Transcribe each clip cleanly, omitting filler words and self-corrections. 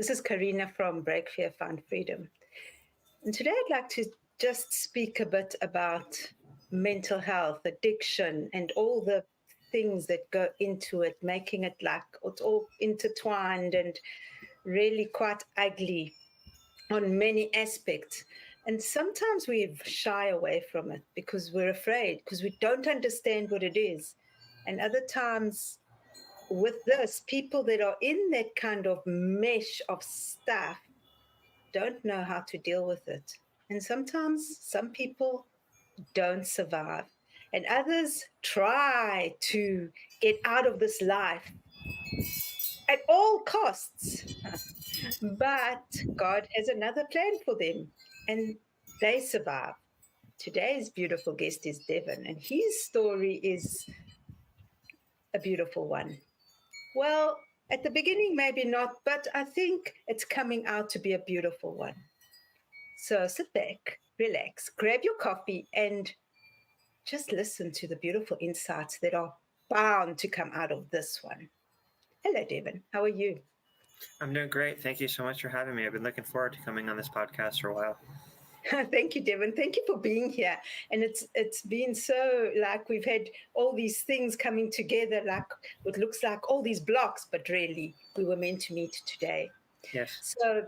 This is Carina from Break Fear, Find Freedom. And today I'd like to just speak a bit about mental health, addiction, and all the things that go into it, making it like it's all intertwined and really quite ugly on many aspects. And sometimes we shy away from it because we're afraid, because we don't understand what it is. And other times, with this, people that are in that kind of mesh of stuff don't know how to deal with it. And sometimes some people don't survive, and others try to get out of this life at all costs. But God has another plan for them, and they survive. Today's beautiful guest is Devin, and his story is a beautiful one. Well, at the beginning, maybe not, but I think it's coming out to be a beautiful one. So sit back, relax, grab your coffee, and just listen to the beautiful insights that are bound to come out of this one. Hello, Devin. How are you? I'm doing great. Thank you so much for having me. I've been looking forward to coming on this podcast for a while. Thank you, Devin. Thank you for being here. And it's been so like we've had all these things coming together, like what looks like all these blocks, but really we were meant to meet today. Yes. So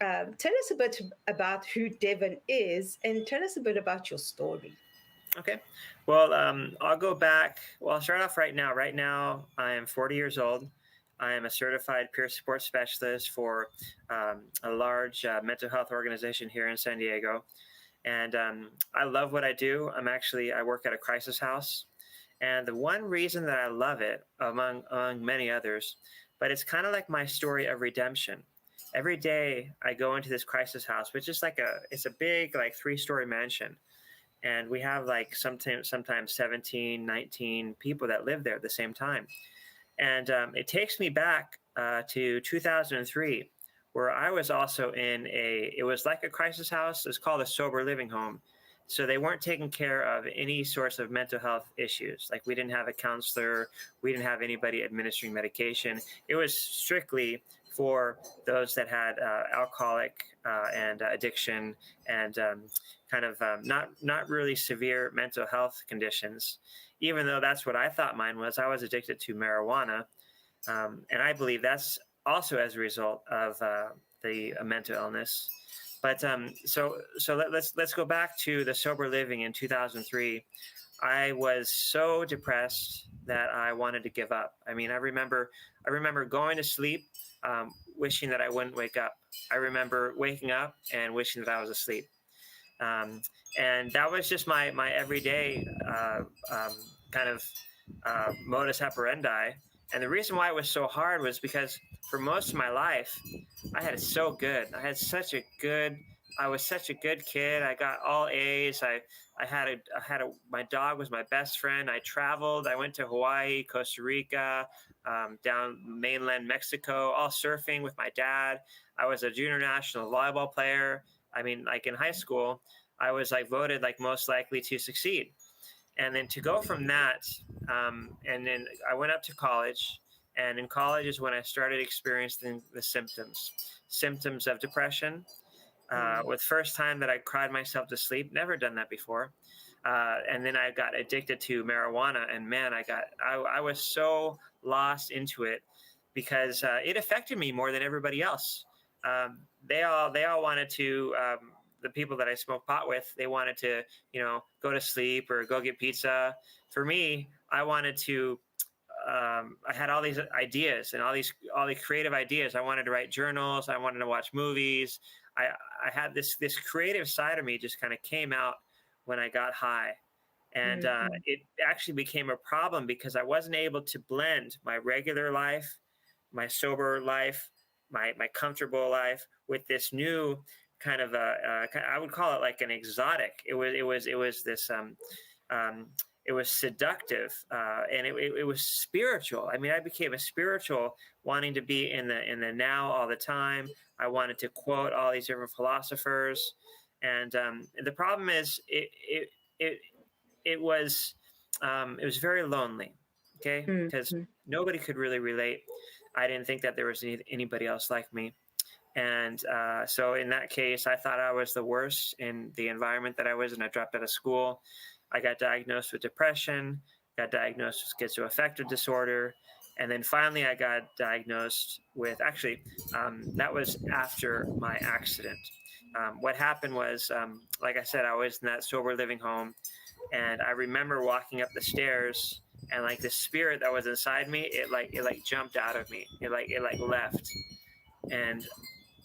tell us a bit about who Devin is, and tell us a bit about your story. Okay. Well, I'll go back. Well, I'll start off right now. Right now, I am 40 years old. I am a certified peer support specialist for a large mental health organization here in San Diego. And I love what I do. I work at a crisis house. And the one reason that I love it, among many others, but it's kind of like my story of redemption. Every day I go into this crisis house, which is it's a big, like 3-story mansion. And we have like sometimes 17, 19 people that live there at the same time. And it takes me back to 2003, where I was also it was like a crisis house. It's called a sober living home. So they weren't taking care of any sorts of mental health issues. Like we didn't have a counselor. We didn't have anybody administering medication. It was strictly for those that had alcoholic and addiction and not really severe mental health conditions, even though that's what I thought mine was. I was addicted to marijuana, and I believe that's also as a result of the mental illness. But let's go back to the sober living in 2003. I was so depressed that I wanted to give up. I mean, I remember going to sleep, wishing that I wouldn't wake up. I remember waking up and wishing that I was asleep. And that was just my everyday modus operandi. And the reason why it was so hard was because for most of my life, I had it so good. I was such a good kid. I got all A's. My dog was my best friend. I traveled. I went to Hawaii, Costa Rica, down mainland Mexico, all surfing with my dad. I was a junior national volleyball player. I mean, like in high school, I was like voted like most likely to succeed. And then to go from that, and then I went up to college. And in college is when I started experiencing the symptoms of depression. Was the first time that I cried myself to sleep. Never done that before. And then I got addicted to marijuana, and man, I was so lost into it because it affected me more than everybody else. They all wanted to. The people that I smoked pot with, they wanted to, go to sleep or go get pizza. For me, I wanted to. I had all these ideas and all these creative ideas. I wanted to write journals. I wanted to watch movies. I had this creative side of me just kind of came out when I got high, and it actually became a problem because I wasn't able to blend my regular life, my sober life, my comfortable life with this new kind of I would call it like an exotic. It was this. It was seductive, and it was spiritual. I mean, I became a spiritual, wanting to be in the now all the time. I wanted to quote all these different philosophers, and the problem is it was very lonely. Okay, because nobody could really relate. I didn't think that there was anybody else like me. And so in that case, I thought I was the worst in the environment that I was in. I dropped out of school. I got diagnosed with depression, got diagnosed with schizoaffective disorder. And then finally, I got diagnosed with, actually, that was after my accident. What happened was, like I said, I was in that sober living home. And I remember walking up the stairs, and like the spirit that was inside me, it jumped out of me. It left. And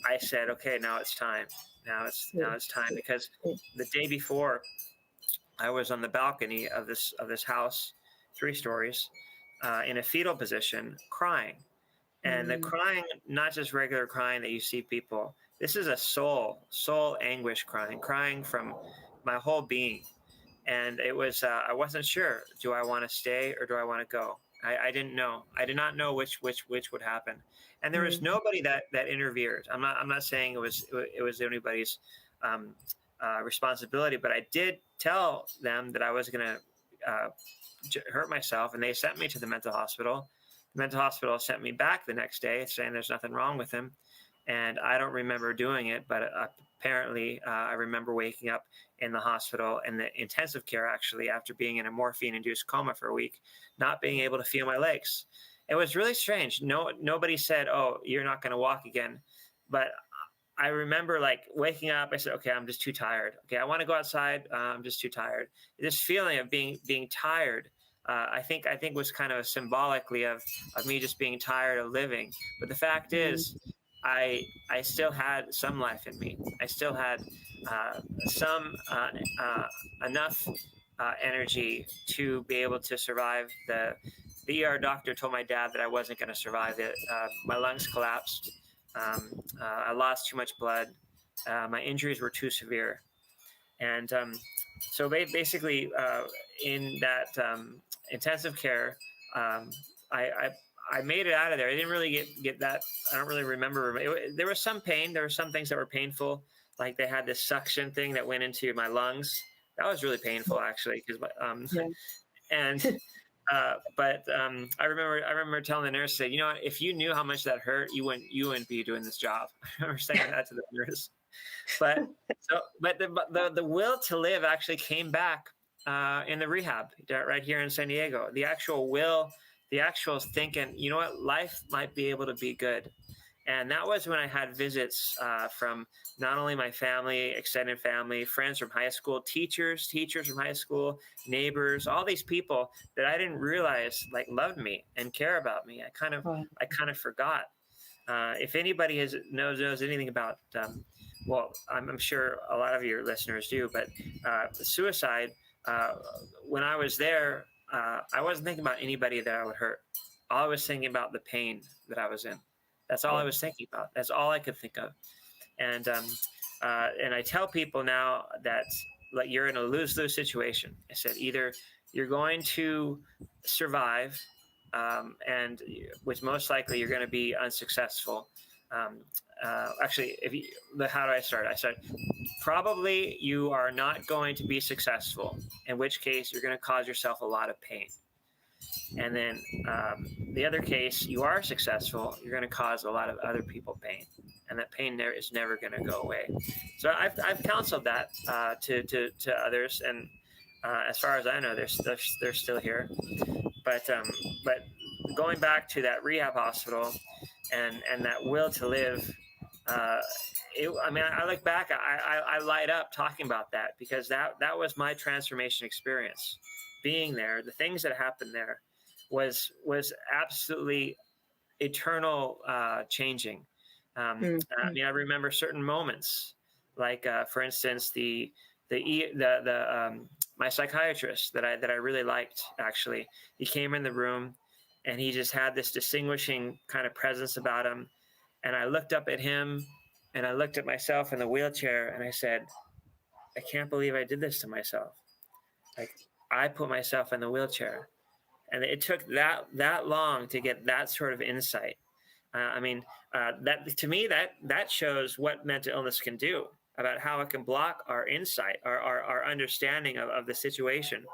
I said, okay, now it's time. Now it's time, because the day before, I was on the balcony of this house, 3 stories, in a fetal position, crying. And the crying, not just regular crying that you see people. This is a soul anguish crying from my whole being. And it was, I wasn't sure. Do I want to stay or do I want to go? I didn't know. I did not know which would happen. And there was nobody that interfered. I'm not saying it was anybody's responsibility, but I did tell them that I was going to hurt myself, and they sent me to the mental hospital. The mental hospital sent me back the next day saying there's nothing wrong with him. And I don't remember doing it, but apparently I remember waking up in the hospital, in the intensive care, actually, after being in a morphine-induced coma for a week, not being able to feel my legs. It was really strange. Nobody said, "Oh, you're not going to walk again," but I remember like waking up. I said, "Okay, I'm just too tired. Okay, I want to go outside. I'm just too tired." This feeling of being tired, I think was kind of symbolically of me just being tired of living. But the fact is, I still had some life in me. I still had some enough energy to be able to survive. The ER doctor told my dad that I wasn't going to survive it. My lungs collapsed. I lost too much blood. My injuries were too severe. And so basically, in that intensive care, I made it out of there. I didn't really get that. I don't really remember. There was some pain. There were some things that were painful. Like they had this suction thing that went into my lungs. That was really painful, actually. And but I remember telling the nurse, "Say, you know what? If you knew how much that hurt, you wouldn't be doing this job." I remember saying that to the nurse. But the will to live actually came back in the rehab right here in San Diego. The actual will, the actual thinking, you know what, life might be able to be good. And that was when I had visits from not only my family, extended family, friends from high school, teachers from high school, neighbors, all these people that I didn't realize like loved me and care about me. I kind of forgot. If anybody knows anything about, well, I'm sure a lot of your listeners do, but suicide. When I was there, I wasn't thinking about anybody that I would hurt. All I was thinking about the pain that I was in. That's all I was thinking about. That's all I could think of. And I tell people now that like you're in a lose-lose situation. I said either you're going to survive, and which most likely you're going to be unsuccessful. Actually, how do I start? I said probably you are not going to be successful, in which case you're going to cause yourself a lot of pain. And then the other case, you are successful, you're going to cause a lot of other people pain, and that pain there is never going to go away. So I've counseled that to others, and as far as I know, they're still here. But going back to that rehab hospital and that will to live, I look back, I light up talking about that, because that was my transformation experience. Being there, the things that happened there was absolutely eternal changing. I remember certain moments, like for instance, my psychiatrist that I really liked. Actually, he came in the room, and he just had this distinguishing kind of presence about him. And I looked up at him, and I looked at myself in the wheelchair, and I said, "I can't believe I did this to myself. Like I put myself in the wheelchair." And it took that long to get that sort of insight. That to me, that shows what mental illness can do, about how it can block our insight, our understanding of the situation.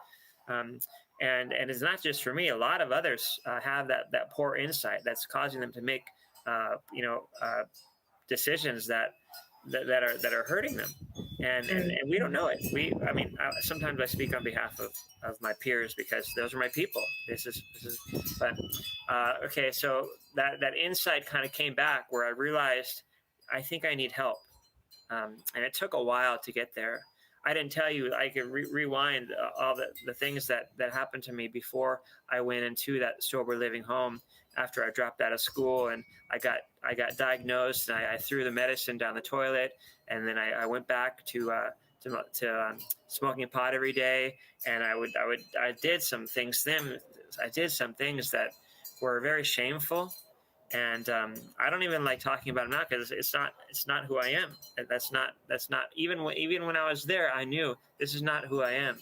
And it's not just for me. A lot of others have that poor insight that's causing them to make decisions that are hurting them, and we don't know it. Sometimes I speak on behalf of my peers because those are my people. This is but okay. So that insight kind of came back where I realized I think I need help, and it took a while to get there. I didn't tell you. I could rewind all the things that happened to me before I went into that sober living home. After I dropped out of school and I got diagnosed, and I threw the medicine down the toilet, and then I went back to smoking pot every day, and I did some things then. I did some things that were very shameful, and I don't even like talking about them now because it's not who I am. That's not even when I was there, I knew this is not who I am,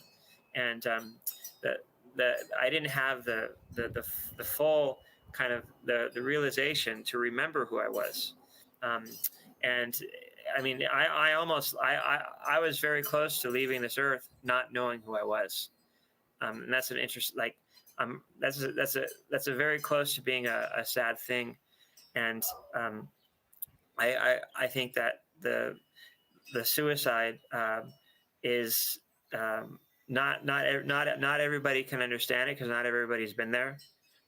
and I didn't have the full kind of the realization to remember who I was, and I mean I was very close to leaving this earth not knowing who I was, and that's an interest that's a very close to being a sad thing, and I think that the suicide is not everybody can understand it because not everybody's been there.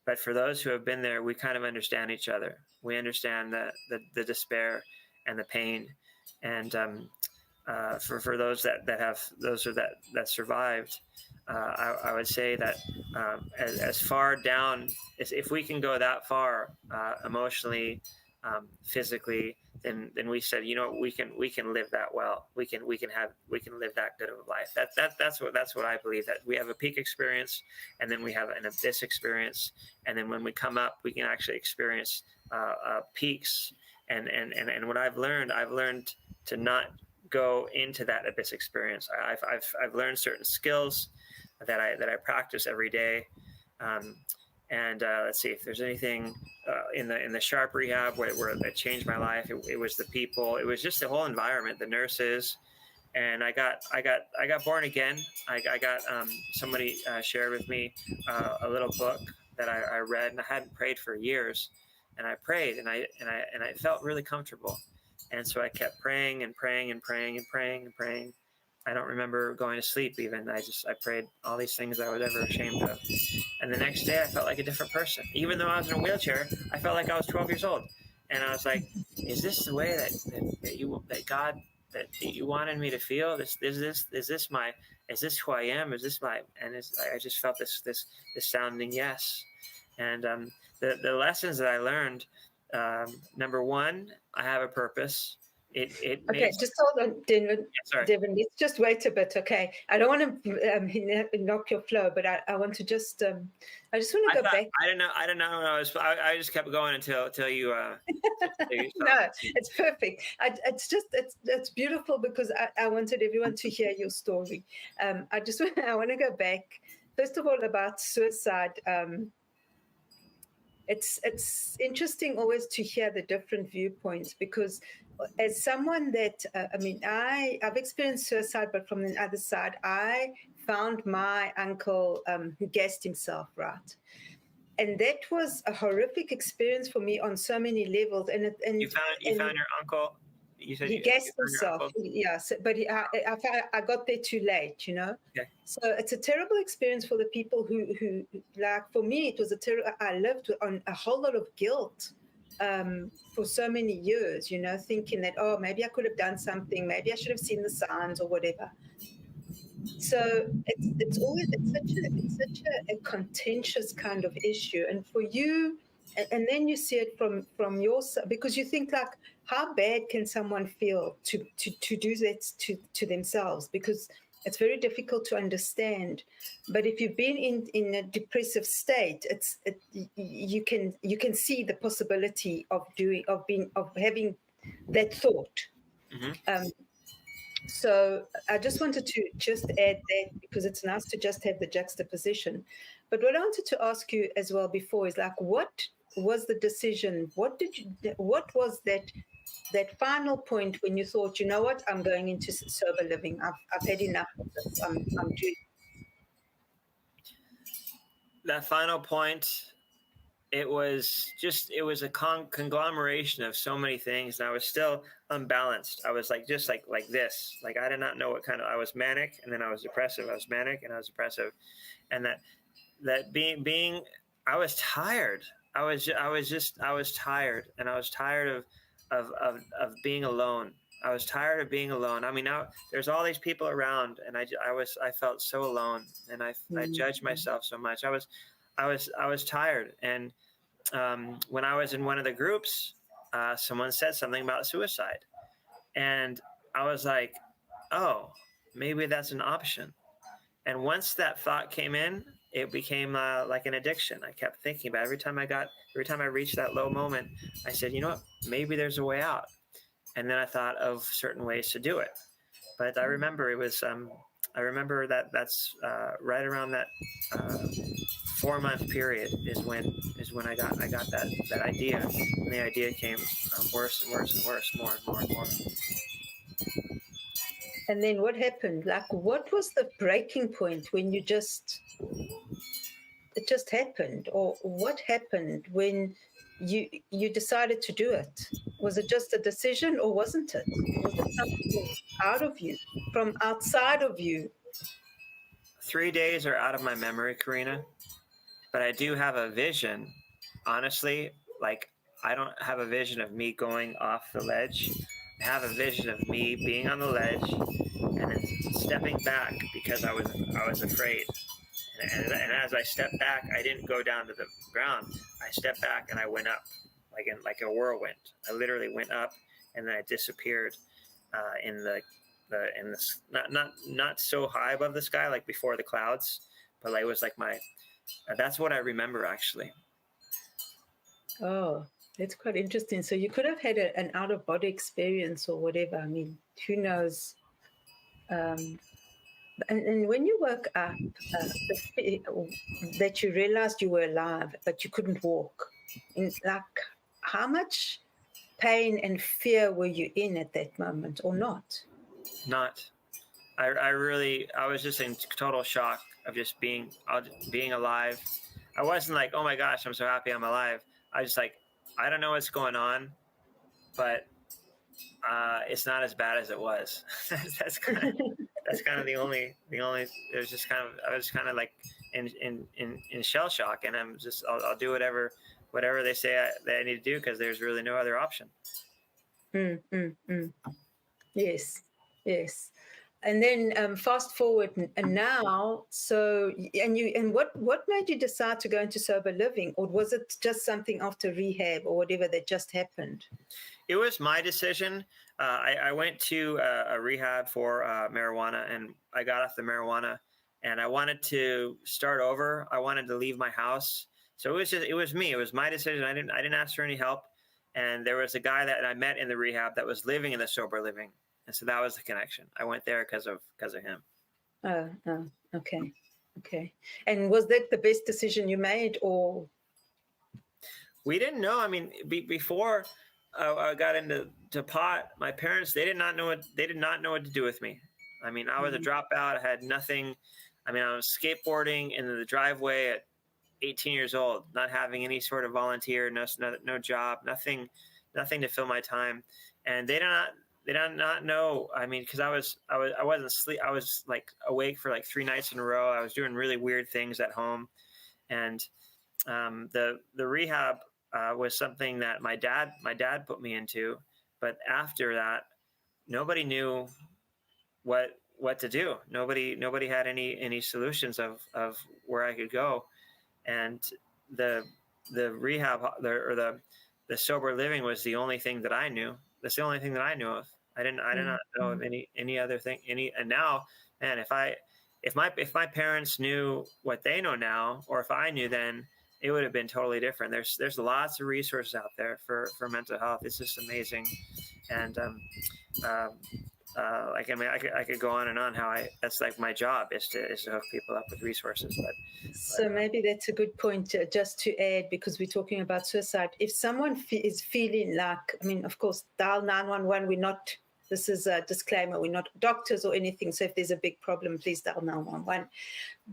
But for those who have been there, we kind of understand each other. We understand the despair and the pain, and for those that survived, I would say that as far down as if we can go that far emotionally, physically, then we said, we can live that well. We can live that good of a life. That's what I believe, that we have a peak experience, and then we have an abyss experience, and then when we come up, we can actually experience peaks. And what I've learned to not go into that abyss experience. I've learned certain skills that I practice every day. Let's see if there's anything in the sharp rehab where that changed my life. It was the people. It was just the whole environment, the nurses, and I got born again. I got somebody shared with me a little book that I read, and I hadn't prayed for years, and I prayed, and I felt really comfortable, and so I kept praying and praying and praying and praying and praying. I don't remember going to sleep even. I prayed all these things that I was ever ashamed of. And the next day I felt like a different person. Even though I was in a wheelchair, I felt like I was 12 years old. And I was like, is this the way that God you wanted me to feel? Is this who I am? Is this my, and I just felt this sounding yes. And the lessons that I learned, number one, I have a purpose. Okay, just hold on, Devin. Sorry. Devin, let's just wait a bit, okay? I don't want to knock your flow, but I want to just, I just want to go back. I don't know. I just kept going until you. No, it's perfect. It's beautiful because I wanted everyone to hear your story. I want to go back. First of all, about suicide. It's interesting always to hear the different viewpoints, because as someone that I've experienced suicide, but from the other side, I found my uncle who gassed himself, right, and that was a horrific experience for me on so many levels. And you found your uncle. You said he gassed himself. Yes, but I got there too late, Okay. So it's a terrible experience for the people who like, for me, it was I lived on a whole lot of guilt for so many years, thinking that, oh, maybe I could have done something, maybe I should have seen the signs or whatever. So it's such a contentious kind of issue, and for you, and then you see it from your side, because you think, like, how bad can someone feel to do that to themselves? Because it's very difficult to understand. But if you've been in a depressive state, you can see the possibility of having that thought. Mm-hmm. So I just wanted to just add that, because it's nice to just have the juxtaposition. But what I wanted to ask you as well before is, like, what was the decision? What was that final point when you thought, you know what, I'm going into sober living. I've had enough of this. I'm doing. That final point it was a conglomeration of so many things, and I was still unbalanced. I was like just like this. Like I did not know what kind of. I was manic, and then I was depressive. I was manic, and I was depressive, and that being I was tired. I was tired, and I was tired of being alone. I was tired of being alone. I mean, now there's all these people around, and I felt so alone, and I judged myself so much. I was tired, and when I was in one of the groups, someone said something about suicide, and I was like, oh, maybe that's an option. And once that thought came in, it became like an addiction. I kept thinking about it. Every time I reached that low moment, I said, you know what, maybe there's a way out. And then I thought of certain ways to do it. But I remember that's right around that 4-month period is when I got that idea, and the idea came worse and worse and worse, more and more and more. And then what happened? Like, what was the breaking point when it just happened? Or what happened when you decided to do it? Was it just a decision, or wasn't it? Was it something out of you, from outside of you? 3 days are out of my memory, Carina, but I do have a vision. Honestly, like I don't have a vision of me going off the ledge. I have a vision of me being on the ledge and then stepping back because I was afraid. And as I stepped back, I didn't go down to the ground. I stepped back and I went up, like a whirlwind. I literally went up, and then I disappeared in the not so high above the sky, like before the clouds, but like, it was like that's what I remember actually. Oh, that's quite interesting. So you could have had an out-of-body experience or whatever. I mean, who knows? And when you woke up, that you realized you were alive, but you couldn't walk, like, how much pain and fear were you in at that moment, or not? Not. I was just in total shock of just being alive. I wasn't like, oh my gosh, I'm so happy I'm alive. I was just like, I don't know what's going on, but it's not as bad as it was. that's kind of the only. It was just kind of, I was kind of like in shell shock, and I'll do whatever they say that I need to do, because there's really no other option. Yes. And then fast forward, and now, so, and what made you decide to go into sober living, or was it just something after rehab or whatever that just happened? It was my decision. I went to a rehab for marijuana, and I got off the marijuana, and I wanted to start over. I wanted to leave my house. So it was me. It was my decision. I didn't ask for any help. And there was a guy that I met in the rehab that was living in the sober living. And so that was the connection. I went there because of him. Oh, okay. And was that the best decision you made, or? We didn't know. I mean, before I got into pot, my parents, they did not know what to do with me. I mean, I was a dropout. I had nothing. I mean, I was skateboarding in the driveway at 18 years old, not having any sort of volunteer, no job, nothing to fill my time. And they did not know. I mean, because I wasn't asleep. I was like awake for like 3 nights in a row. I was doing really weird things at home, and the rehab was something that my dad put me into. But after that, nobody knew what to do. Nobody had any solutions of where I could go, and the rehab or the sober living was the only thing that I knew. That's the only thing that I knew of. I did not know of any other thing. And now, man, if my parents knew what they know now, or if I knew then, it would have been totally different. There's lots of resources out there for mental health. It's just amazing. And like, I mean, I could go on and on how that's like my job is to hook people up with resources. So maybe that's a good point just to add, because we're talking about suicide. If someone is feeling like, I mean, of course, dial 911. We're not This is a disclaimer. We're not doctors or anything. So if there's a big problem, please dial 911.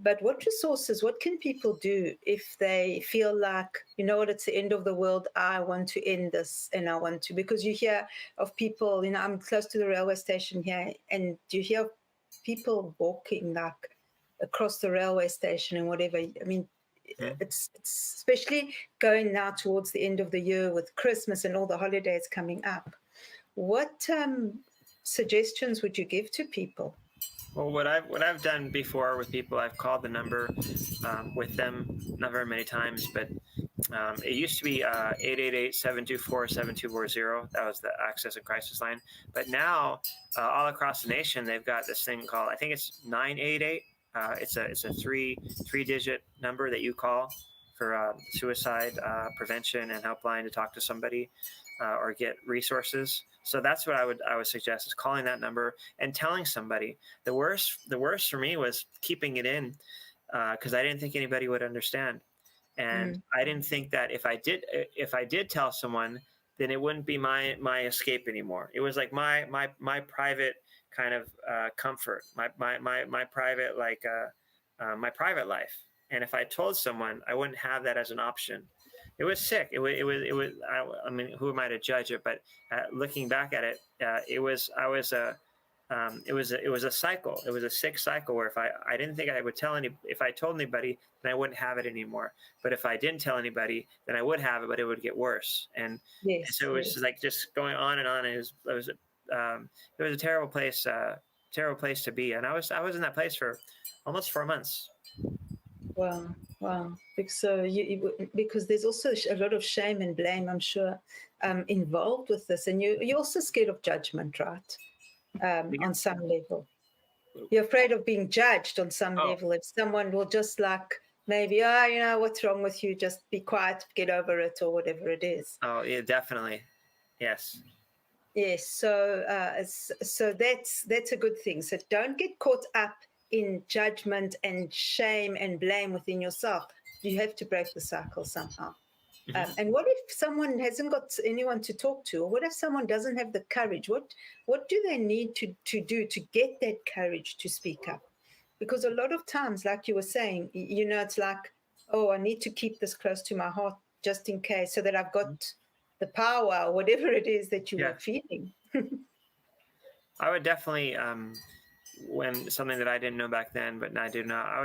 But what resources, what can people do if they feel like, you know what, it's the end of the world, I want to end this and I want to, because you hear of people, you know, I'm close to the railway station here, and you hear of people walking like across the railway station and whatever. I mean, it's especially going now towards the end of the year with Christmas and all the holidays coming up. What suggestions would you give to people? Well, what I've done before with people, I've called the number with them, not very many times, but it used to be 888-724-7240. That was the access and crisis line. But now, all across the nation, they've got this thing called, I think it's 988. It's a three-digit number that you call for suicide prevention and helpline to talk to somebody or get resources. So that's what I would suggest, is calling that number and telling somebody. The worst for me was keeping it in because I didn't think anybody would understand, and I didn't think that if I did tell someone, then it wouldn't be my escape anymore. It was like my private kind of comfort, my private my private life. And if I told someone, I wouldn't have that as an option. It was sick. It was. I mean, who am I to judge it? But looking back at it, it was a cycle. It was a sick cycle where if I didn't think I would tell if I told anybody, then I wouldn't have it anymore. But if I didn't tell anybody, then I would have it, but it would get worse. And so it was just like just going on and on. And it was a terrible place to be. And I was in that place for almost 4 months. Wow. Because there's also a lot of shame and blame, I'm sure, involved with this. And you're also scared of judgment, right? On some level. You're afraid of being judged on some level. If someone will just like, maybe, you know, what's wrong with you? Just be quiet, get over it, or whatever it is. Oh, yeah, definitely. Yes. Yes. So that's a good thing. So don't get caught up in judgment and shame and blame within yourself. You have to break the cycle somehow. And what if someone hasn't got anyone to talk to, or what if someone doesn't have the courage? What do they need to do to get that courage to speak up? Because a lot of times, like you were saying, you know, it's like, oh, I need to keep this close to my heart just in case, so that I've got the power, or whatever it is that you were feeling. I would definitely, when something that I didn't know back then, but now I do now, I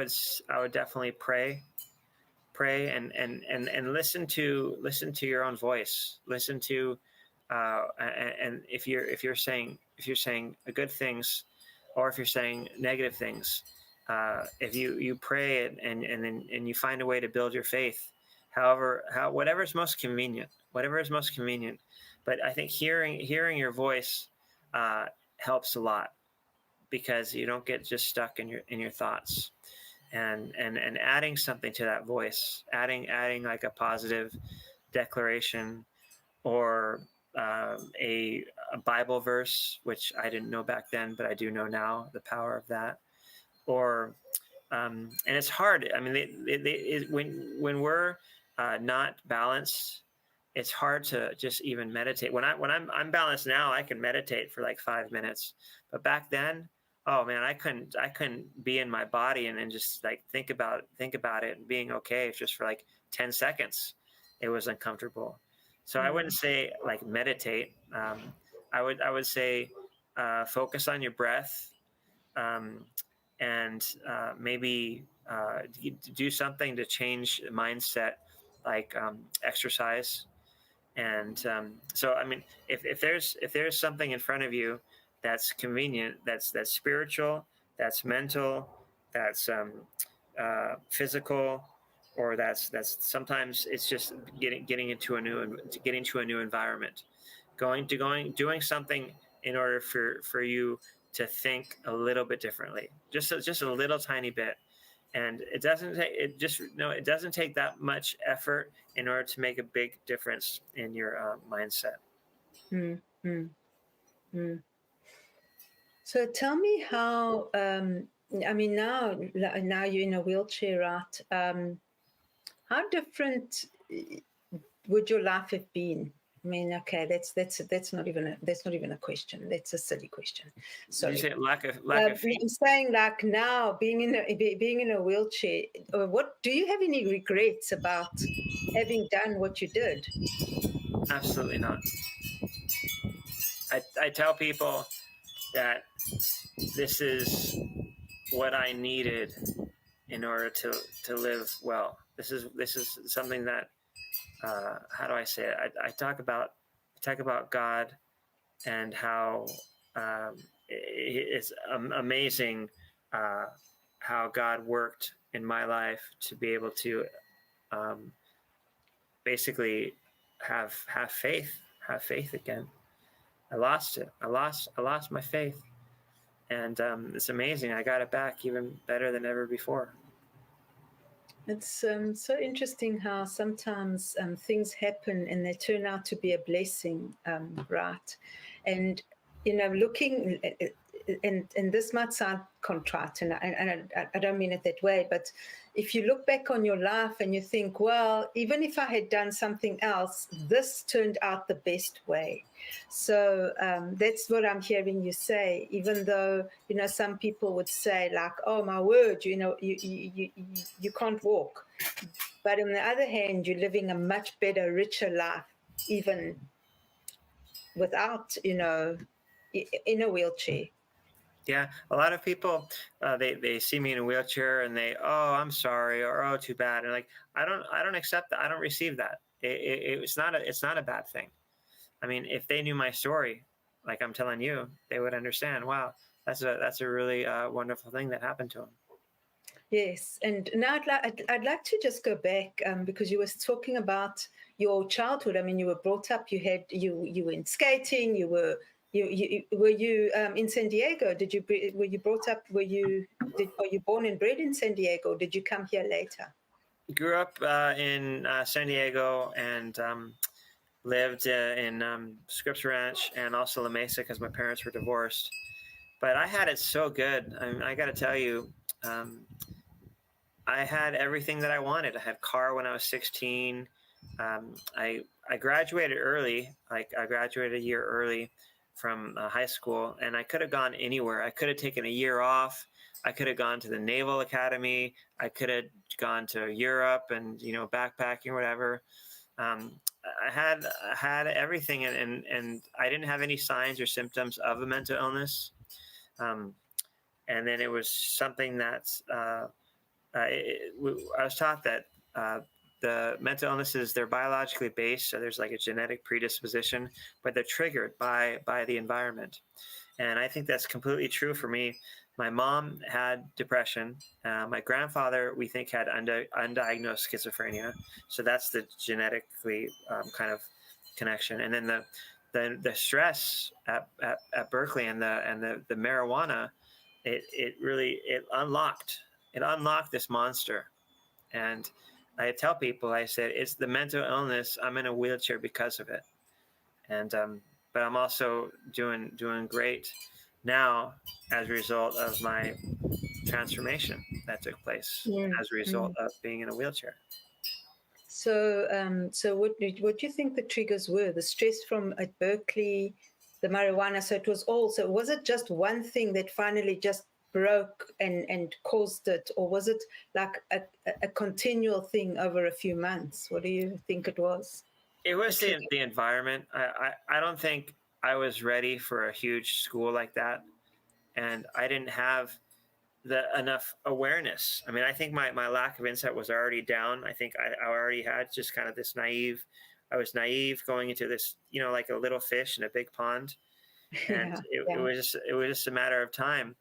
would definitely pray and listen to your own voice. Listen to, and if you're saying good things, or if you're saying negative things, if you pray and you find a way to build your faith, whatever is most convenient. But I think hearing your voice helps a lot, because you don't get just stuck in your thoughts, and adding something to that voice, adding like a positive declaration, or a Bible verse, which I didn't know back then, but I do know now the power of that. Or and it's hard. I mean, when we're not balanced, it's hard to just even meditate. When I'm balanced now, I can meditate for like 5 minutes. But back then, oh man, I couldn't be in my body and just like think about it and being okay just for like 10 seconds. It was uncomfortable. So I wouldn't say like meditate. I would say focus on your breath, and maybe do something to change mindset, like exercise. And so, I mean, if there's something in front of you that's convenient, that's spiritual, that's mental, that's physical, or that's sometimes it's just getting to a new environment, doing something in order for you to think a little bit differently, just a little tiny bit. And it doesn't take that much effort in order to make a big difference in your mindset. So tell me how, I mean, now you're in a wheelchair, right? How different would your life have been I mean, okay, that's not even a question. That's a silly question. Did you Sorry. say lack of feet? I'm saying, like, now being in a wheelchair, what do you have any regrets about having done what you did? Absolutely not. I tell people that this is what I needed in order to live well. This is something that how do I say it? I talk about God and how it's amazing how God worked in my life to be able to um, basically have faith again. I lost it. I lost my faith, and it's amazing. I got it back even better than ever before. It's so interesting how sometimes things happen and they turn out to be a blessing, right? And looking, and this might sound contrite, and I don't mean it that way, but if you look back on your life and you think, well, even if I had done something else, this turned out the best way. So that's what I'm hearing you say. Even though some people would say, like, "Oh my word, you can't walk," but on the other hand, you're living a much better, richer life, even without in a wheelchair. Yeah, a lot of people they see me in a wheelchair and they, oh, I'm sorry, or oh, too bad, and like I don't accept that. I don't receive that. It's not a bad thing. I mean, if they knew my story, like I'm telling you, they would understand. Wow, that's a really wonderful thing that happened to them. Yes, and now I'd like to just go back because you were talking about your childhood. I mean, you were brought up. You went skating. Were you in San Diego? Were you brought up? Are you born and bred in San Diego? Did you come here later? Grew up in San Diego and lived in Scripps Ranch and also La Mesa because my parents were divorced. But I had it so good. I mean, I got to tell you, um, I had everything that I wanted. I had a car when I was 16. I graduated early. Like I graduated a year early from high school, and I could have gone anywhere. I could have taken a year off. I could have gone to the Naval Academy. I could have gone to Europe and backpacking or whatever. Um, I had everything, and I didn't have any signs or symptoms of a mental illness. And then it was something that I was taught that the mental illnesses, they're biologically based, so there's like a genetic predisposition, but they're triggered by the environment. And I think that's completely true for me. My mom had depression. My grandfather, we think, had undiagnosed schizophrenia. So that's the genetically kind of connection. And then the stress at Berkeley and the marijuana, it really unlocked this monster. And I tell people, I said, it's the mental illness. I'm in a wheelchair because of it. And but I'm also doing great now as a result of my transformation that took place as a result of being in a wheelchair. So what do you think the triggers were? The stress from at Berkeley, the marijuana. So it was all. So was it just one thing that finally just broke and caused it, or was it like a continual thing over a few months? What do you think it was? It was the environment. I don't think I was ready for a huge school like that, and I didn't have enough awareness. I mean, I think my lack of insight was already down. I think I already had just kind of this naive. I was naive going into this, like a little fish in a big pond, and it was just a matter of time,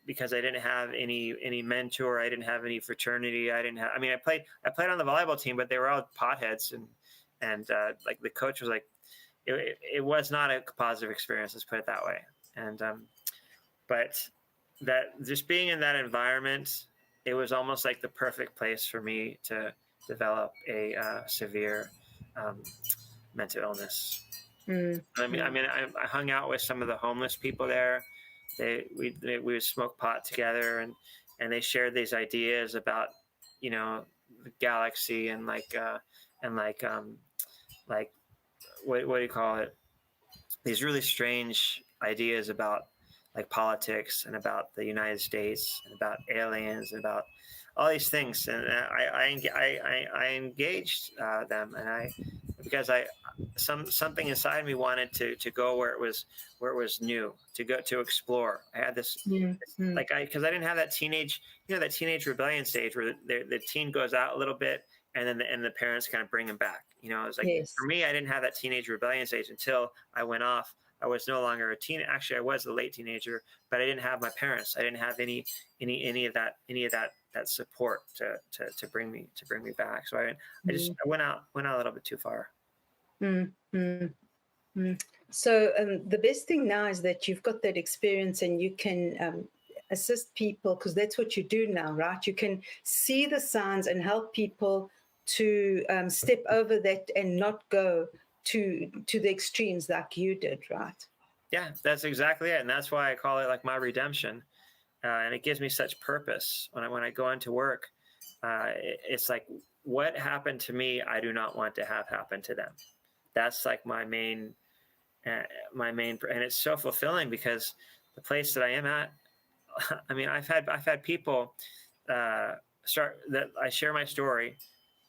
because I didn't have any mentor. I didn't have any fraternity. I didn't have. I mean, I played on the volleyball team, but they were all potheads, and like the coach was like, it was not a positive experience. Let's put it that way. And but that just being in that environment, it was almost like the perfect place for me to develop a severe mental illness. I mean, I hung out with some of the homeless people there. We would smoke pot together, and they shared these ideas about, the galaxy and like what do you call it? These really strange ideas about like politics and about the United States and about aliens and about all these things. And I engaged them, and because something inside me wanted to go where it was new, to go to explore. I had this Mm-hmm. like because I didn't have that teenage, that teenage rebellion stage where the teen goes out a little bit, and then the parents kind of bring him back. It was like, Yes. for me, I didn't have that teenage rebellion stage until I went off. I was no longer a teen. Actually, I was a late teenager, but I didn't have my parents. I didn't have any of that support to bring me back. So I went out a little bit too far. Mm-hmm. So the best thing now is that you've got that experience and you can assist people, because that's what you do now, right? You can see the signs and help people to step over that and not go to the extremes like you did, right? Yeah, that's exactly it, and that's why I call it like my redemption, and it gives me such purpose when I go into work. It's like, what happened to me, I do not want to have happen to them. That's like my main, and it's so fulfilling, because the place that I am at, I mean, I've had people start that I share my story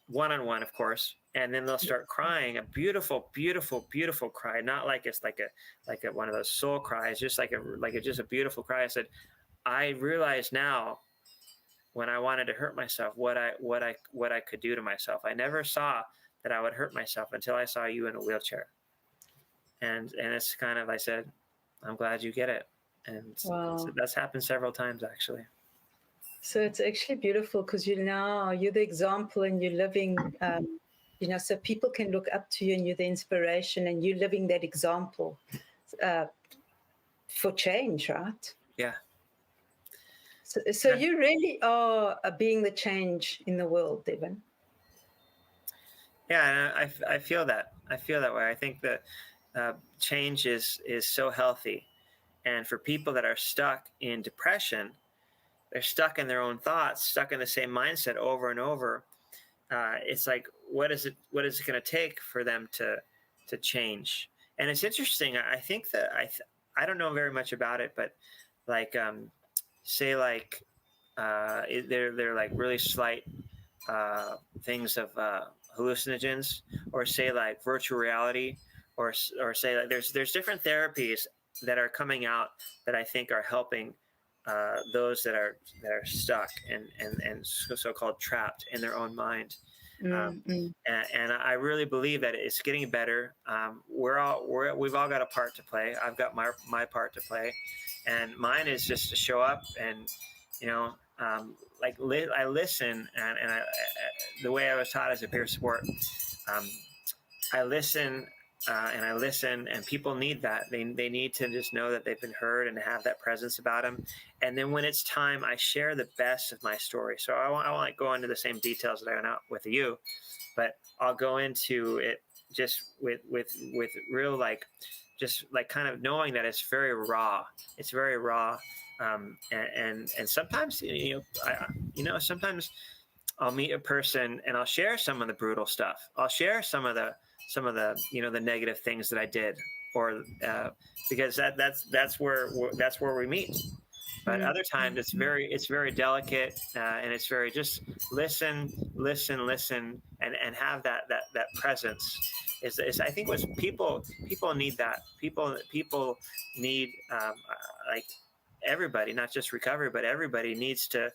one-on-one, of course, and then they'll start crying, a beautiful, beautiful, beautiful cry, not like it's like a one of those soul cries, just like just a beautiful cry. I said, I realize now, when I wanted to hurt myself, what I could do to myself. I never saw that I would hurt myself until I saw you in a wheelchair. And it's kind of, I said, I'm glad you get it. And Wow. that's happened several times, actually. So it's actually beautiful, because you're the example and you're living, so people can look up to you and you're the inspiration and you're living that example uh, for change, right? Yeah. So you really are being the change in the world, Devin. Yeah, and I feel that. I feel that way. I think that change is so healthy. And for people that are stuck in depression, they're stuck in their own thoughts, stuck in the same mindset over and over. It's like, what is it going to take for them to change? And it's interesting. I think that I don't know very much about it, but like say like they're like really slight things of hallucinogens, or say like virtual reality, or say like there's different therapies that are coming out that I think are helping those that are stuck and so-called trapped in their own mind. And I really believe that it's getting better. We've all got a part to play. I've got my part to play, and mine is just to show up and, I listen, and the way I was taught as a peer support, I listen, and I listen, and people need that. They need to just know that they've been heard and have that presence about them. And then when it's time, I share the best of my story. So I won't go into the same details that I went out with you, but I'll go into it just with real, just kind of knowing that it's very raw. It's very raw. And sometimes, sometimes I'll meet a person and I'll share some of the brutal stuff. I'll share some of the the negative things that I did, or because that's where we meet. But other times it's very delicate, and it's very just listen, and have that presence. Is I think what people need that. People need like everybody, not just recovery, but everybody needs to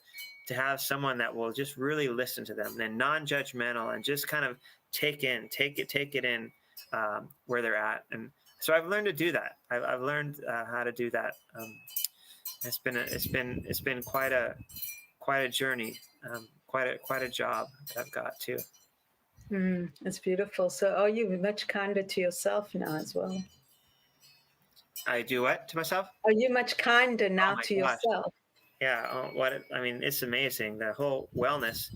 have someone that will just really listen to them, and non-judgmental, and just kind of take it in where they're at. And so I've learned to do that. I've learned how to do that. It's been quite a journey, quite a job that I've got too. It's beautiful. So are you much kinder to yourself now as well? I do what to myself? Are you much kinder now my to gosh. yourself? Yeah. It's amazing. The whole wellness.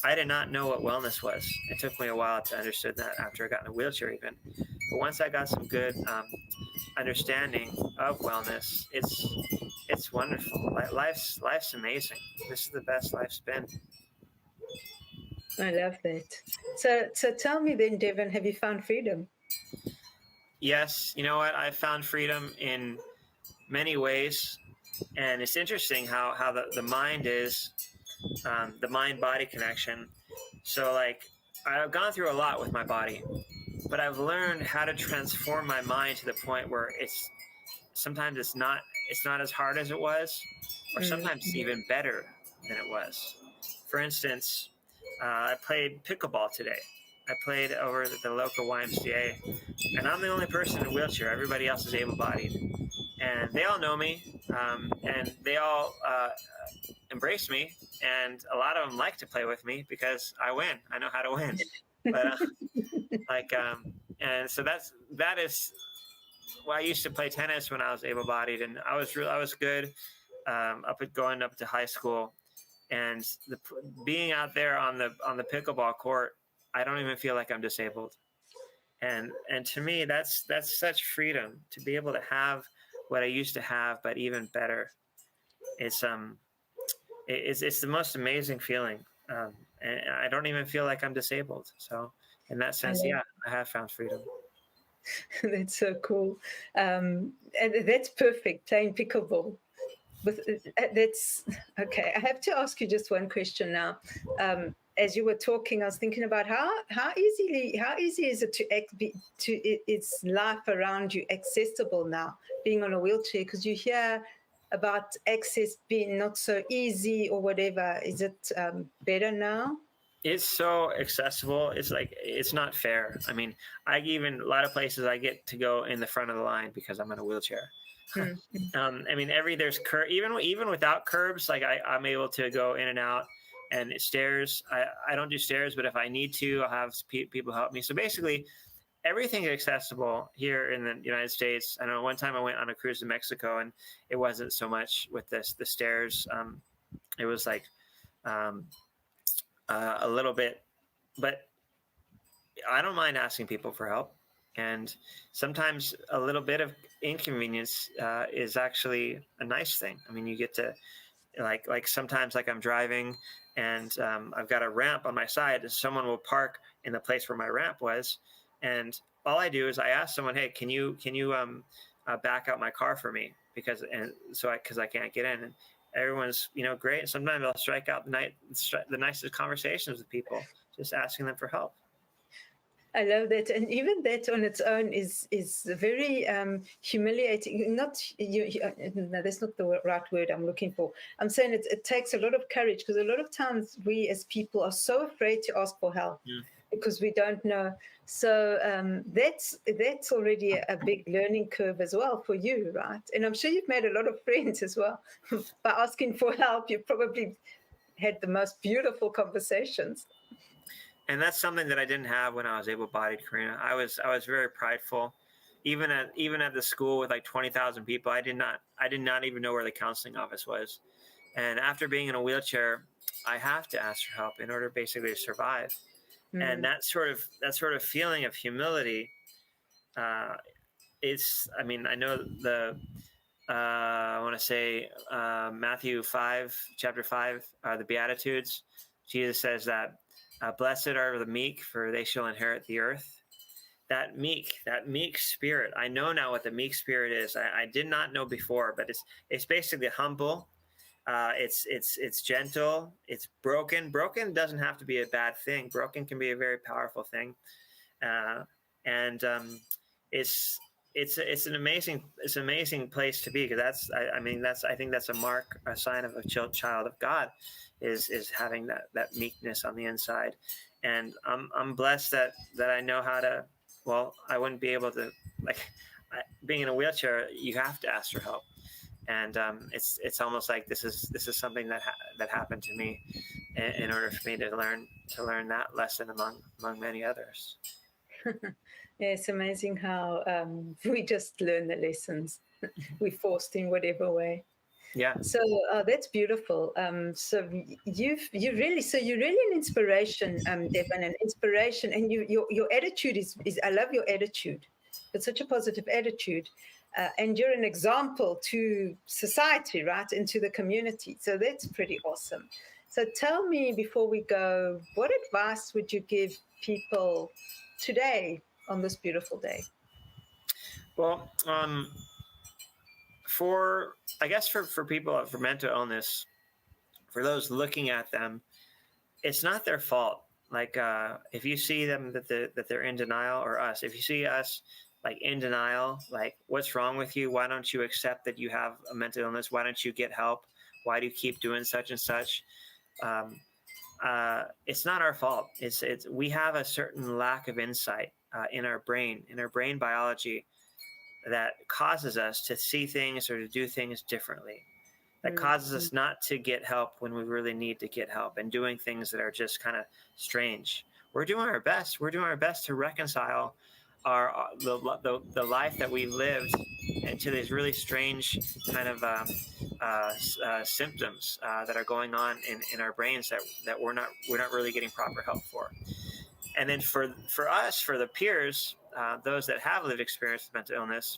I did not know what wellness was. It took me a while to understand that after I got in a wheelchair, even. But once I got some good understanding of wellness, it's wonderful. Life's amazing. This is the best life's been. I love that. So tell me then, Devin, have you found freedom? yes, you know what? I found freedom in many ways, and it's interesting how the mind is, the mind-body connection. So like, I've gone through a lot with my body, but I've learned how to transform my mind to the point where it's sometimes it's not as hard as it was, or sometimes even better than it was. For instance, I played pickleball today. I played over at the local YMCA, and I'm the only person in a wheelchair. Everybody else is able-bodied, and they all know me, and they all embrace me, and a lot of them like to play with me because I win. I know how to win, but like, and so that is. Well, I used to play tennis when I was able-bodied, and I was good going up to high school, and being out there on the pickleball court, I don't even feel like I'm disabled, and to me that's such freedom to be able to have what I used to have, but even better. It's the most amazing feeling, and I don't even feel like I'm disabled. So in that sense, yeah, I have found freedom. That's so cool. And that's perfect, playing pickleball. That's okay. I have to ask you just one question now. As you were talking, I was thinking about how easy is it it's life around you accessible now, being on a wheelchair, because you hear about access being not so easy or whatever. Is it better now? It's so accessible. It's like, it's not fair. I mean, a lot of places I get to go in the front of the line because I'm in a wheelchair. I mean, there's even without curbs, like I'm able to go in and out, and stairs. I don't do stairs, but if I need to, I'll have people help me. So basically, everything is accessible here in the United States. I know one time I went on a cruise to Mexico, and it wasn't so much with the stairs. It was like a little bit, but I don't mind asking people for help. And sometimes a little bit of inconvenience is actually a nice thing. I mean, you get to like sometimes, like I'm driving and I've got a ramp on my side, and someone will park in the place where my ramp was, and all I do is I ask someone, "Hey, can you back out my car for me?" Because I can't get in. And everyone's great. And sometimes I'll strike out the nicest conversations with people, just asking them for help. I love that, and even that on its own is very humiliating. Not no, that's not the right word I'm looking for. I'm saying it takes a lot of courage, because a lot of times we as people are so afraid to ask for help because we don't know. So that's already a big learning curve as well for you, right? And I'm sure you've made a lot of friends as well by asking for help. You've probably had the most beautiful conversations. And that's something that I didn't have when I was able-bodied, Carina. I was very prideful. Even at the school with like 20,000 people, I did not even know where the counseling office was. And after being in a wheelchair, I have to ask for help in order basically to survive. And that sort of feeling of humility, I mean, I know I want to say Matthew 5, chapter 5, the Beatitudes. Jesus says that blessed are the meek, for they shall inherit the earth. That meek spirit. I know now what the meek spirit is. I did not know before, but it's basically humble. It's gentle. It's broken. Broken doesn't have to be a bad thing. Broken can be a very powerful thing, and it's an amazing place to be, because I think that's a sign of a child of God, is having that meekness on the inside. And I'm blessed that I know how to. Well, I wouldn't be able to, being in a wheelchair. You have to ask for help, and it's almost like this is something that happened to me in order for me to learn that lesson among many others. Yeah, it's amazing how we just learn the lessons we forced in whatever way. Yeah. So that's beautiful. So you're really an inspiration, Devin, an inspiration, and your attitude is I love your attitude. It's such a positive attitude, and you're an example to society, right, and to the community. So that's pretty awesome. So tell me, before we go, what advice would you give people today on this beautiful day? Well, for I guess for people for mental illness, for those looking at them, it's not their fault. Like if you see them that they're in denial, or us, if you see us like in denial, like what's wrong with you? Why don't you accept that you have a mental illness? Why don't you get help? Why do you keep doing such and such? Um, it's not our fault. It's we have a certain lack of insight in our brain biology that causes us to see things or to do things differently. That causes us not to get help when we really need to get help, and doing things that are just kind of strange. We're doing our best. We're doing our best to reconcile the life that we've lived into these really strange kind of symptoms that are going on in our brains that we're not really getting proper help for. And then for us, for the peers, those that have lived experience with mental illness,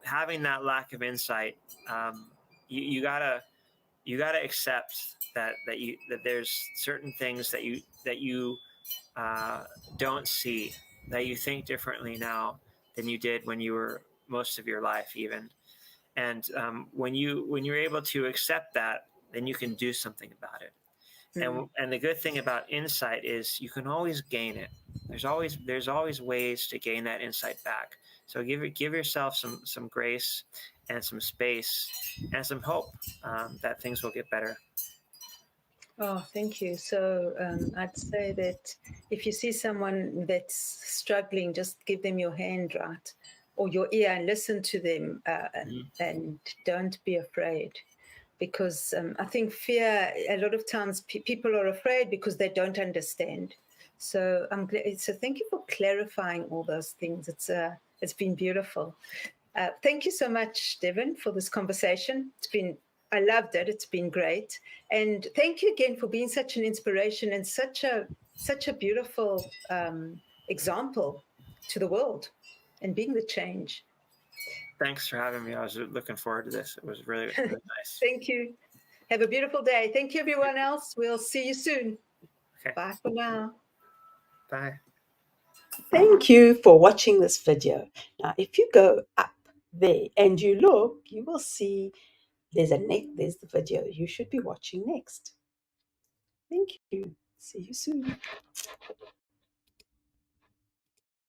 having that lack of insight, you gotta accept that there's certain things that you don't see, that you think differently now than you did when you were most of your life even. And when you're able to accept that, then you can do something about it. And the good thing about insight is you can always gain it. There's always ways to gain that insight back. So give yourself some grace and some space and some hope that things will get better. Oh, thank you. So I'd say that if you see someone that's struggling, just give them your hand, right? Or your ear, and listen to them, and don't be afraid. Because I think fear, a lot of times people are afraid because they don't understand. So I'm glad. So thank you for clarifying all those things. It's been beautiful. Thank you so much, Devin, for this conversation. I loved it. It's been great. And thank you again for being such an inspiration and such a beautiful example to the world and being the change. Thanks for having me. I was looking forward to this. It was really, really nice. Thank you. Have a beautiful day. Thank you, everyone else. We'll see you soon. Okay. Bye for now. Bye. Thank you for watching this video. Now, if you go up there and you look, you will see there's the video you should be watching next. Thank you. See you soon.